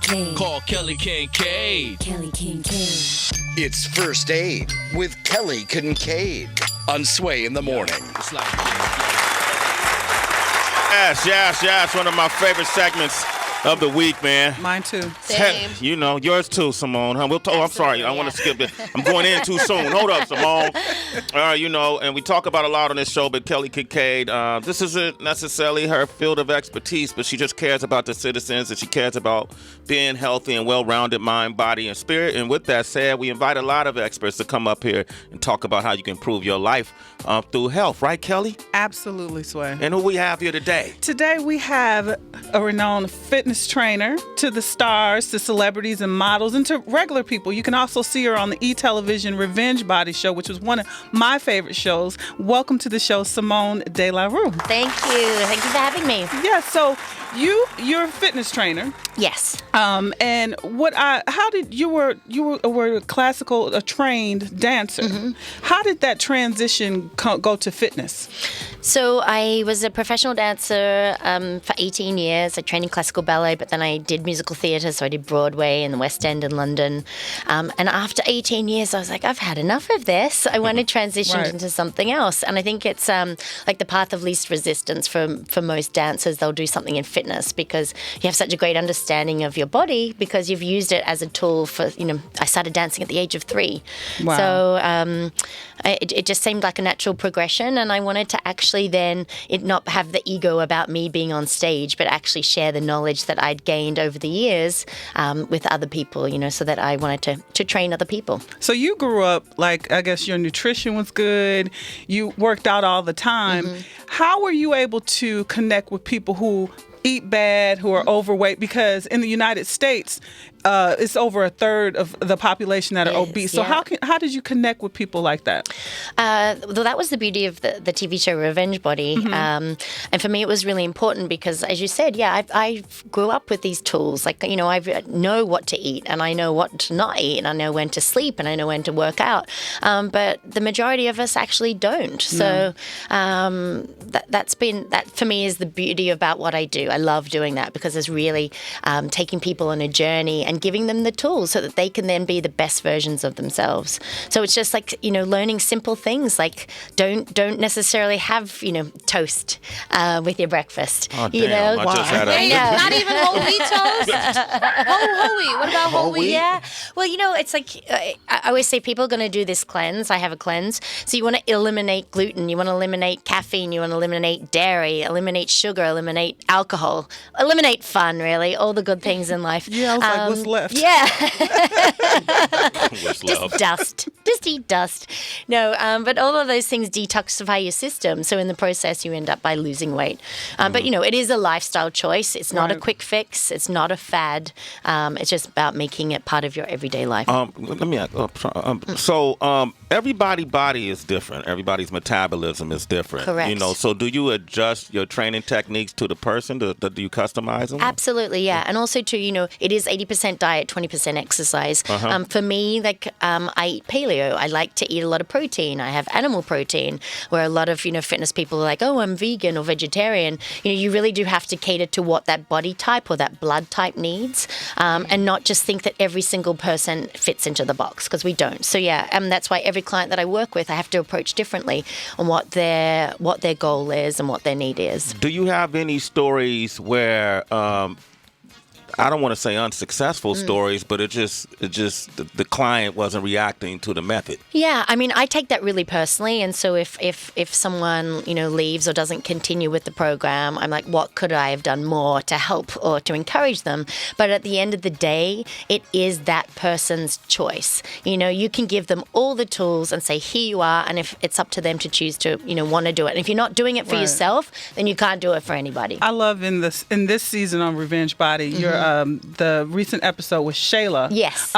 Kinkaid. Call Kelly Kinkaid. Kelly Kinkaid. It's First Aid with Kelly Kinkaid on Sway in the Morning. It's like, Yes. One of my favorite segments of the week, man. Mine too. Same. You know, yours too, Simone. I'm sorry. I want to skip it. I'm going in too soon. Hold up, Simone. You know, and we talk about a lot on this show, but Kelly Kinkaid, this isn't necessarily her field of expertise, but she just cares about the citizens and she cares about being healthy and well-rounded mind, body, and spirit. And with that said, we invite a lot of experts to come up here and talk about how you can improve your life through health. Right, Kelly? Absolutely, Sway. And who we have here today? Today we have a renowned fitness trainer to the stars, to celebrities and models, and to regular people. You can also see her on the E-Television Revenge Body Show, which was one of my favorite shows. Welcome to the show, Simone De La Rue. Thank you. Thank you for having me. Yeah, so you're a fitness trainer. Yes. And how did you were a classical, a trained dancer. Mm-hmm. How did that transition go to fitness? So I was a professional dancer for 18 years. I trained in classical ballet, but then I did musical theatre, so I did Broadway and the West End in London. And after 18 years, I was like, I've had enough of this. I want to transition into something else. And I think it's like the path of least resistance for most dancers. They'll do something in fitness because you have such a great understanding of your body because you've used it as a tool for, I started dancing at the age of 3. Wow. So it just seemed like a natural progression, and I wanted to actually then not have the ego about me being on stage, but actually share the knowledge that I'd gained over the years with other people, so that I wanted to train other people. So you grew up, like, I guess your nutrition was good, you worked out all the time. Mm-hmm. How were you able to connect with people who eat bad, who are overweight? Because in the United States, it's over a third of the population that are obese. So yeah. how did you connect with people like that? Well, that was the beauty of the TV show Revenge Body. And for me, it was really important because, as you said, I grew up with these tools. Like, I know what to eat and I know what to not eat and I know when to sleep and I know when to work out. But the majority of us actually don't. So that for me is the beauty about what I do. I love doing that because it's really taking people on a journey and giving them the tools so that they can then be the best versions of themselves. So it's just like, learning simple things like don't necessarily have, toast with your breakfast. Oh, damn. I just had Not even whole wheat toast? Whole wheat. What about whole wheat? Yeah. Well, it's like I always say people are going to do this cleanse. I have a cleanse. So you want to eliminate gluten. You want to eliminate caffeine. You want to eliminate dairy, eliminate sugar, eliminate alcohol, eliminate fun, really, all the good things in life. Yeah, I was like, what's left? Yeah. What's Just left? dust. Just eat dust. No, but all of those things detoxify your system. So in the process, you end up by losing weight. But, it is a lifestyle choice. It's not a quick fix. It's not a fad. It's just about making it part of your everyday life. Let me ask. Everybody's body is different. Everybody's metabolism is different. Correct. So do you adjust your training techniques to the person? Do you customize them? Absolutely, yeah. And also, too, it is 80% diet, 20% exercise. For me, I eat paleo. I like to eat a lot of protein. I have animal protein, where a lot of, fitness people are like, oh, I'm vegan or vegetarian. You really do have to cater to what that body type or that blood type needs, and not just think that every single person fits into the box, because we don't. So, yeah, that's why every client that I work with, I have to approach differently on what their goal is and what their need is. Do you have any stories where I don't want to say unsuccessful stories, but it just the client wasn't reacting to the method? Yeah, I take that really personally, and so if someone leaves or doesn't continue with the program, I'm like, what could I have done more to help or to encourage them? But at the end of the day, it is that person's choice. You can give them all the tools and say, here you are, and if it's up to them to choose to want to do it. And if you're not doing it for yourself, then you can't do it for anybody. I love in this season on Revenge Body, the recent episode with Shayla. Yes.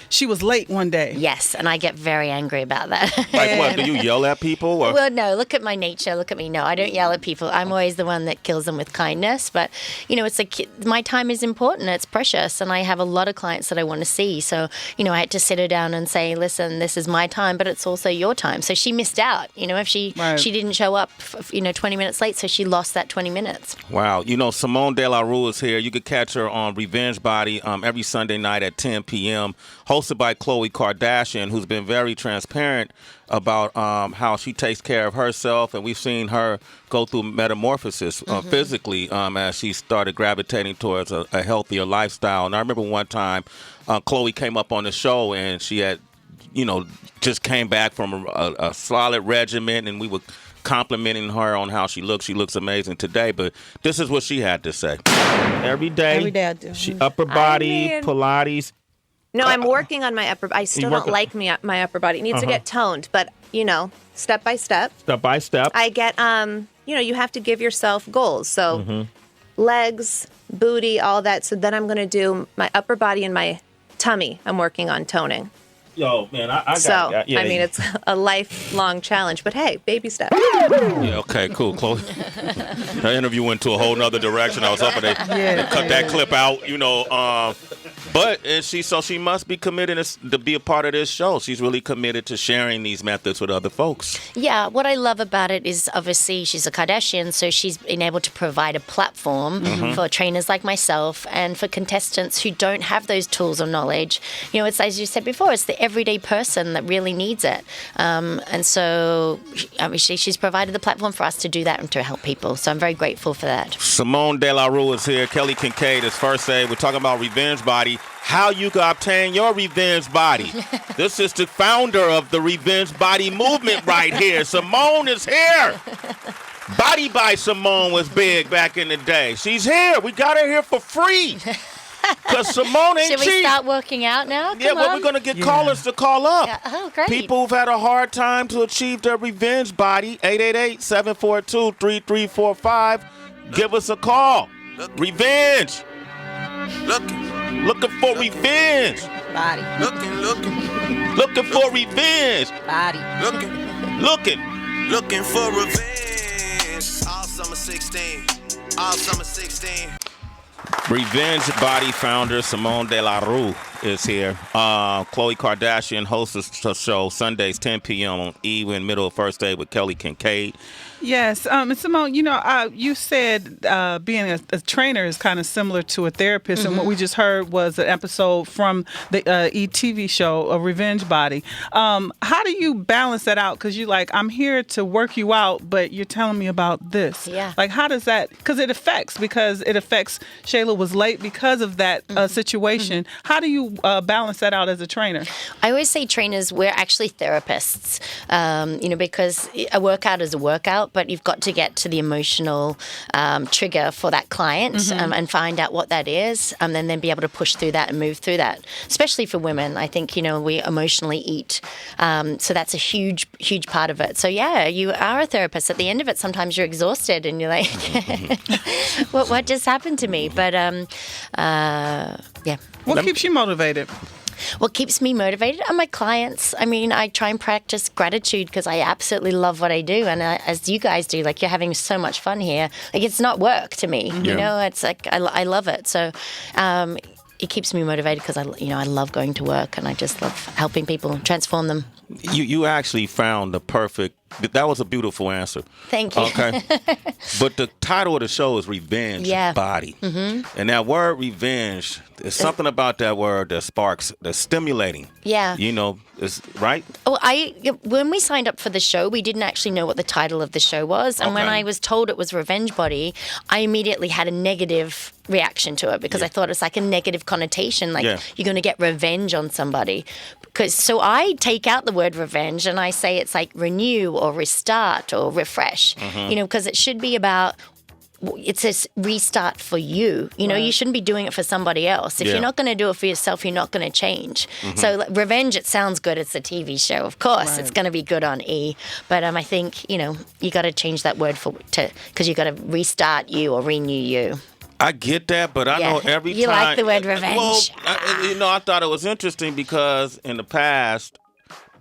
She was late one day. Yes, and I get very angry about that. Like what? Do you yell at people? Or? Well, no, look at my nature. Look at me. No, I don't yell at people. I'm always the one that kills them with kindness. But, it's like my time is important. It's precious. And I have a lot of clients that I want to see. So, I had to sit her down and say, listen, this is my time, but it's also your time. So she missed out, if she didn't show up, 20 minutes late. So she lost that 20 minutes. Wow. Simone De La Rue is here. You could catch her her on Revenge Body every Sunday night at 10 p.m., hosted by Khloe Kardashian, who's been very transparent about how she takes care of herself. And we've seen her go through metamorphosis physically as she started gravitating towards a healthier lifestyle. And I remember one time Khloe came up on the show and she had, just came back from a solid regimen, and we were complimenting her on how she looks. She looks amazing today, but this is what she had to say. Every day I do. upper body, Pilates. No, I'm working on my upper. I still don't like my upper body. It needs to get toned, but step by step. Step by step. I get you have to give yourself goals. So legs, booty, all that. So then I'm going to do my upper body and my tummy. I'm working on toning. Yo, man, I got So, it. Yeah, it's a lifelong challenge, but hey, baby steps. Yeah, okay, cool, Khloe. That interview went to a whole nother direction. I was hoping they cut that clip out, But she must be committed to be a part of this show. She's really committed to sharing these methods with other folks. Yeah, what I love about it is obviously she's a Kardashian, so she's been able to provide a platform for trainers like myself and for contestants who don't have those tools or knowledge. It's, as you said before, it's the everyday person that really needs it. And so she's provided the platform for us to do that and to help people. So I'm very grateful for that. Simone De La Rue is here. Kelly Kinkaid is first aid. We're talking about Revenge Body. How you can obtain your revenge body. This is the founder of the Revenge Body movement right here. Simone is here. Body by Simone was big back in the day. She's here. We got her here for free. Because Simone ain't cheap. Should we start working out now? But we're going to get callers to call up. Yeah. Oh, great. People who've had a hard time to achieve their revenge body. 888-742-3345. Give us a call. Revenge. Looking for revenge. Body. Looking for revenge. Body. Looking for revenge. All summer 16. Revenge Body founder Simone De La Rue is here. Khloe Kardashian hosts the show Sundays 10 p.m. on E! In middle of First Aid with Kelly Kinkaid. Yes, and Simone, you said being a trainer is kind of similar to a therapist, and what we just heard was an episode from the ETV show, A Revenge Body. How do you balance that out? Because you're like, I'm here to work you out, but you're telling me about this. Yeah. Like, how does that? Because it affects. Shayla was late because of that situation. How do you balance that out as a trainer? I always say trainers, we're actually therapists, because a workout is a workout, but you've got to get to the emotional trigger for that client and find out what that is, and then be able to push through that and move through that. Especially for women, I think, we emotionally eat. So that's a huge, huge part of it. So, yeah, you are a therapist. At the end of it, sometimes you're exhausted and you're like, what just happened to me? But, yeah. What keeps you motivated? What keeps me motivated are my clients. I try and practice gratitude because I absolutely love what I do. And as you guys do, you're having so much fun here. It's not work to me, it's like I love it. So it keeps me motivated because I love going to work and I just love helping people and transform them. You actually found the perfect. That was a beautiful answer. Thank you. Okay. But the title of the show is Revenge Body. And that word revenge, there's something about that word that sparks, that's stimulating. Yeah. Is right? Oh, when we signed up for the show, we didn't actually know what the title of the show was. And when I was told it was Revenge Body, I immediately had a negative reaction to it because I thought it's like a negative connotation, you're going to get revenge on somebody. So I take out the word revenge and I say it's like renew or restart or refresh, because it should be about, it's a restart for you. You shouldn't be doing it for somebody else. If you're not going to do it for yourself, you're not going to change. So revenge, it sounds good. It's a TV show. Of course, it's going to be good on E! But I think, you got to change that word because you got to restart you or renew you. I get that, but I know every time. You like the word revenge. Well, I thought it was interesting because in the past,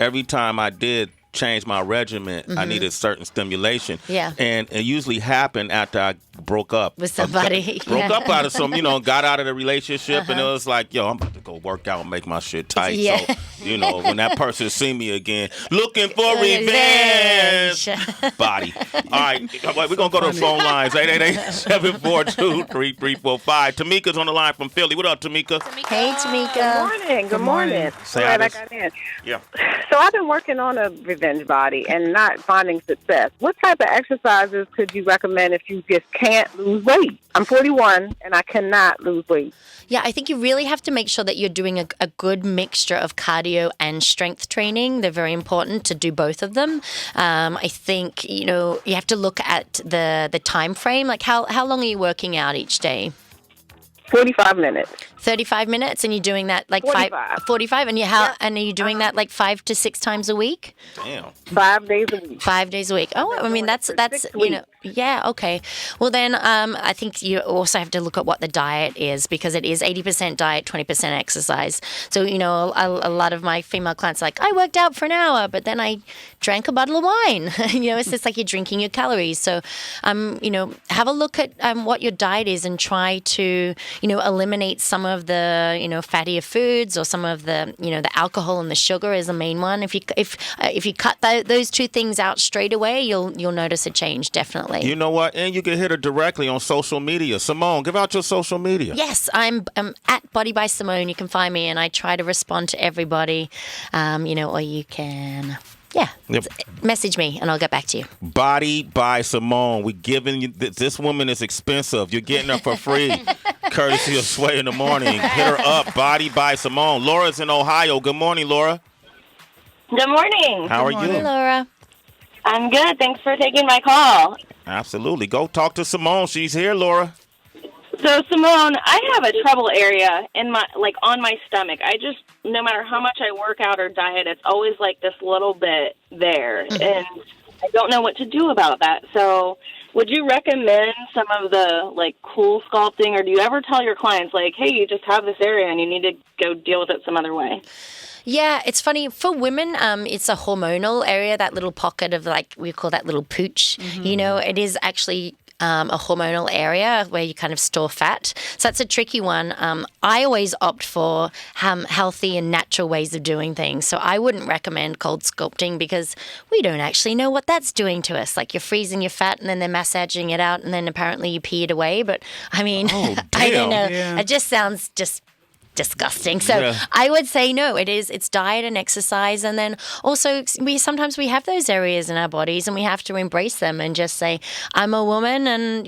every time I did change my regimen, I needed certain stimulation. Yeah. And it usually happened after I broke up. With somebody. Broke up out of got out of the relationship, and it was like, I'm about to go work out and make my shit tight. Yeah. So You know, when that person see me again, looking for revenge. Body. All right, we're going to go to the phone lines. 888-742-3345. Tamika's on the line from Philly. What up, Tamika? Hey, Tamika. Good morning. Say Glad hi I to- got in. Yeah. So I've been working on a revenge body and not finding success. What type of exercises could you recommend if you just can't lose weight? I'm 41 and I cannot lose weight. Yeah, I think you really have to make sure that you're doing a good mixture of cardio and strength training. They're very important to do both of them. I think, you have to look at the time frame. Like how long are you working out each day? 45 minutes. 35 minutes, and you're doing that like 45. 45, and and are you doing that like 5 to 6 times a week? Damn. 5 days a week. 5 days a week. Oh, I mean that's 6 weeks. yeah, okay. Well then, I think you also have to look at what the diet is, because it is 80% diet, 20% exercise. So a lot of my female clients are like, I worked out for an hour, but then I drank a bottle of wine. It's just like you're drinking your calories. So, have a look at what your diet is and try to eliminate some of the fattier foods, or some of the the alcohol and the sugar is the main one. If you cut those two things out straight away, you'll notice a change, definitely. You know what? And you can hit her directly on social media. Simone, give out your social media. Yes, I'm at Body by Simone. You can find me, and I try to respond to everybody. Or you can. Yeah. Yep. Message me and I'll get back to you. Body by Simone. We giving you this woman is expensive. You're getting her for free. Courtesy of Sway in the Morning. Hit her up. Body by Simone. Laura's in Ohio. Good morning, Laura. Good morning. How are Hey, you? Laura. I'm good. Thanks for taking my call. Absolutely. Go talk to Simone. She's here, Laura. So, Simone, I have a trouble area in my on my stomach. I just, no matter how much I work out or diet, it's always like this little bit there, and I don't know what to do about that. So, would you recommend some of the cool sculpting, or do you ever tell your clients hey, you just have this area and you need to go deal with it some other way? Yeah, it's funny. For women, it's a hormonal area, that little pocket of we call that little pooch. It is actually a hormonal area where you kind of store fat. So that's a tricky one. I always opt for healthy and natural ways of doing things. So I wouldn't recommend cold sculpting, because we don't actually know what that's doing to us. Like, you're freezing your fat and then they're massaging it out, and then apparently you pee it away. But I mean, I don't know. Yeah. It just sounds disgusting. So I would say no. It's diet and exercise, and then also sometimes we have those areas in our bodies and we have to embrace them and just say, I'm a woman, and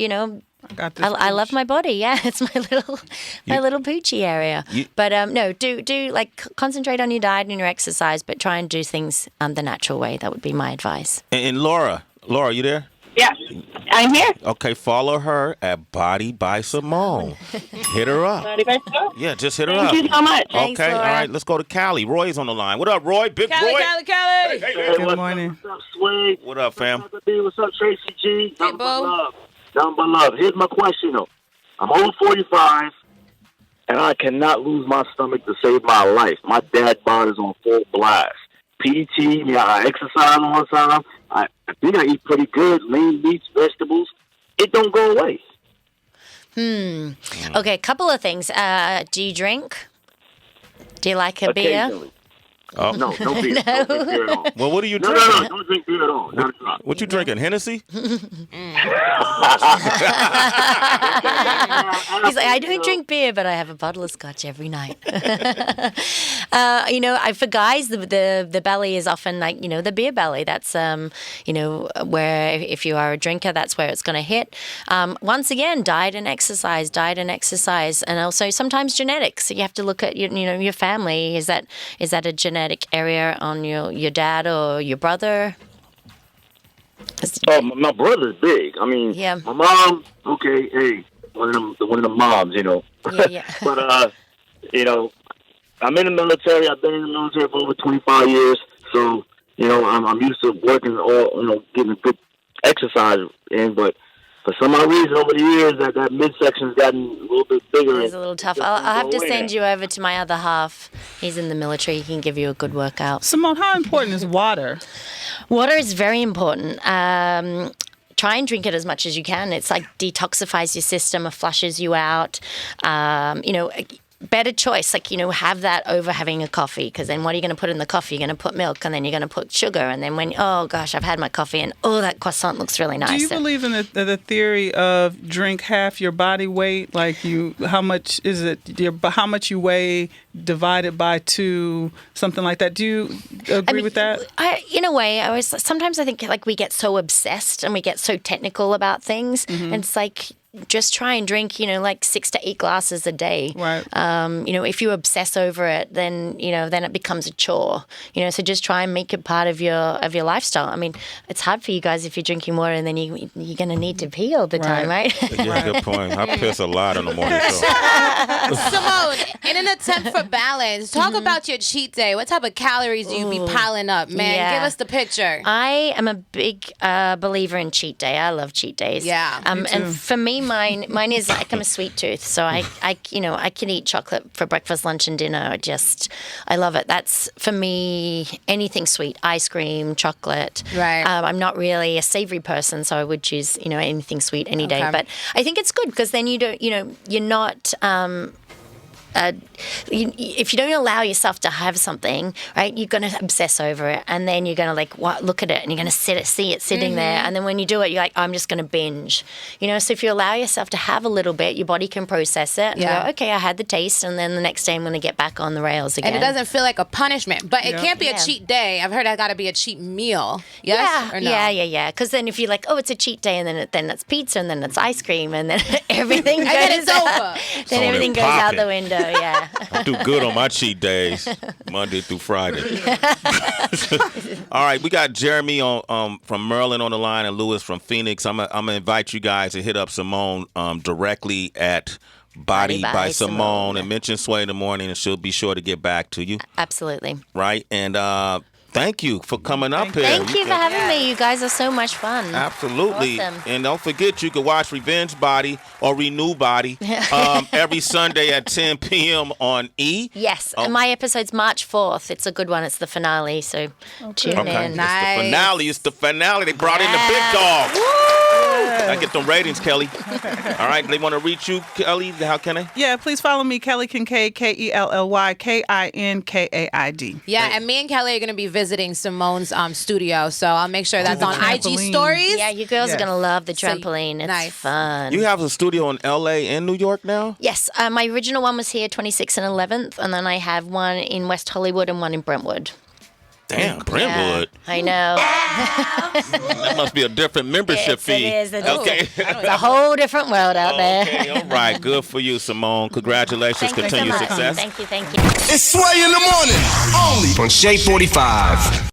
I love my body. Yeah, it's my little poochie area. But no, do concentrate on your diet and your exercise, but try and do things the natural way. That would be my advice. And Laura, you there? Yeah, I'm here. Okay, follow her at Body by Simone. Hit her up. Yeah, just hit her up. Thank you so much. Thanks, Okay, all Laura. right, let's go to Callie. Roy's on the line. What up, Roy? Big Callie, Roy. Callie. Hey. Good morning. What's up, Sway? What up, fam? What's up, Tracy G? Hey, Bo. Nothing but love. Here's my question, though. I'm over 45, and I cannot lose my stomach to save my life. My dad bod is on full blast. PT, I exercise all the time. I think I eat pretty good, lean meats, vegetables. It don't go away. Okay, a couple of things. Do you drink? Do you like a beer? Occasionally. Oh. No beer. No drink beer at all. Well, what are you No, drinking? don't drink beer at all. Not a drop. What you drinking? Hennessy? He's like, I don't drink beer, but I have a bottle of scotch every night. For guys, the belly is often the beer belly. That's, where if you are a drinker, that's where it's going to hit. Once again, diet and exercise. And also sometimes genetics. You have to look at, your family. Is that a genetic area on your dad or your brother? Oh, my brother's big. I mean, my mom. Okay, hey, one of the moms, Yeah. But I'm in the military. I've been in the military for over 25 years, so I'm used to working getting good exercise in. But for some odd reason, over the years, that midsection's gotten a little bit bigger. It's a little tough. I'll have to send you over to my other half. He's in the military. He can give you a good workout. Simone, how important is water? Water is very important. Try and drink it as much as you can. It's detoxifies your system, it flushes you out. better choice. Like, have that over having a coffee, because then what are you going to put in the coffee? You're going to put milk, and then you're going to put sugar, and then oh gosh, I've had my coffee, and that croissant looks really nice. Do you believe in the theory of drink half your body weight? Like how much is it? How much you weigh divided by 2, something like that. Do you agree with that? In a way, sometimes I think like we get so obsessed and we get so technical about things, and it's like, just try and drink, like 6 to 8 glasses a day. Right. If you obsess over it, then it becomes a chore. So just try and make it part of your lifestyle. I mean, it's hard for you guys if you're drinking water and then you're going to need to pee all the time, right? Yeah, good point. I piss a lot in the morning. So. Simone, in an attempt for balance, talk about your cheat day. What type of calories do you be piling up, man? Yeah. Give us the picture. I am a big believer in cheat day. I love cheat days. Yeah, me too. And for me, mine is like, I'm a sweet tooth, so I can eat chocolate for breakfast, lunch, and dinner. I love it. That's for me, anything sweet, ice cream, chocolate. Right. I'm not really a savory person, so I would choose anything sweet any day. But I think it's good because then you don't you're not. If you don't allow yourself to have something, right, you're going to obsess over it, and then you're going to look at it, and you're going to see it sitting there, and then when you do it, you're like, I'm just going to binge, So if you allow yourself to have a little bit, your body can process it and go, okay, I had the taste, and then the next day I'm going to get back on the rails again. And it doesn't feel like a punishment, but it can't be a cheat day. I've heard that got to be a cheat meal. Yes or no? Yeah. Because then if you're like, it's a cheat day, and then it's pizza, and then it's ice cream, and then everything goes and then it's over. Then everything goes out the window. Yeah. I do good on my cheat days, Monday through Friday. All right, we got Jeremy from Maryland on the line and Lewis from Phoenix. I'm gonna invite you guys to hit up Simone directly at Body by Simone and mention Sway in the morning, and she'll be sure to get back to you. Absolutely. Right, and thank you for coming up here. Thank you for having me. You guys are so much fun. Absolutely. Awesome. And don't forget, you can watch Revenge Body or Renew Body every Sunday at 10 p.m. on E! Yes, and my episode's March 4th. It's a good one. It's the finale, so tune in. Nice. It's the finale. They brought in the big dog. Woo! I get them ratings, Kelly. All right, they want to reach you, Kelly. How can they? Yeah, please follow me, Kelly Kinkaid, Kelly Kinkaid. Yeah, and me and Kelly are going to be visiting Simone's studio, so I'll make sure that's on IG stories. Yeah, you girls are going to love the trampoline. It's fun. You have a studio in L.A. and New York now? Yes, my original one was here, 26th and 11th, and then I have one in West Hollywood and one in Brentwood. Damn, Brentwood. Yeah, I know. That must be a different membership fee. It is. Okay. It's a whole different world out there. Okay, all right. Good for you, Simone. Congratulations. Thank Continued you so much. success. Thank you. It's Sway in the morning, only on Shea 45.